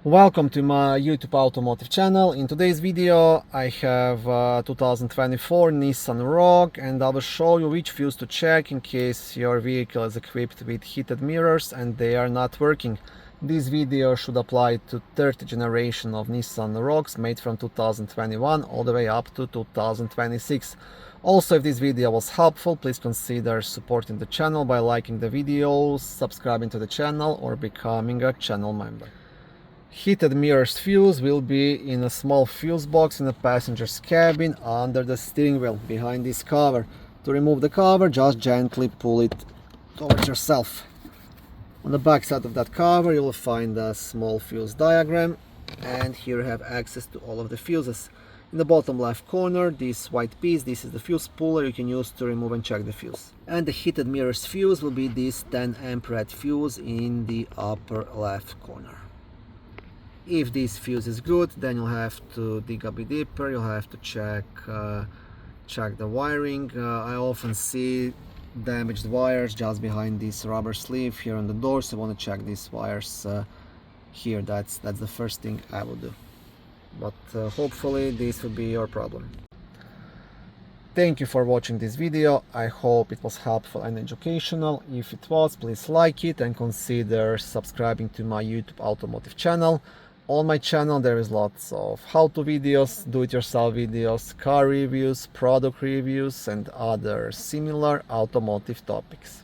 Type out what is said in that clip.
Welcome to my YouTube automotive channel. In today's video I have 2024 Nissan Rogue, and I will show you which fuse to check in case your vehicle is equipped with heated mirrors and they are not working. This video should apply to 30th generation of Nissan Rogues made from 2021 all the way up to 2026. Also, if this video was helpful, please consider supporting the channel by liking the video, subscribing to the channel, or becoming a channel member. Heated mirrors fuse will be in a small fuse box in the passenger's cabin under the steering wheel behind this cover. To remove the cover, just gently pull it towards yourself. On the back side of that cover you will find a small fuse diagram, and here you have access to all of the fuses. In the bottom left corner, this white piece, this is the fuse puller you can use to remove and check the fuse. And the heated mirrors fuse will be this 10 amp red fuse in the upper left corner. If this fuse is good, then you'll have to dig a bit deeper. You'll have to check the wiring. I often see damaged wires just behind this rubber sleeve here on the door, so I want to check these wires here. That's the first thing I will do. But hopefully this will be your problem. Thank you for watching this video. I hope it was helpful and educational. If it was, please like it and consider subscribing to my YouTube automotive channel. On my channel there is lots of how-to videos, do-it-yourself videos, car reviews, product reviews, and other similar automotive topics.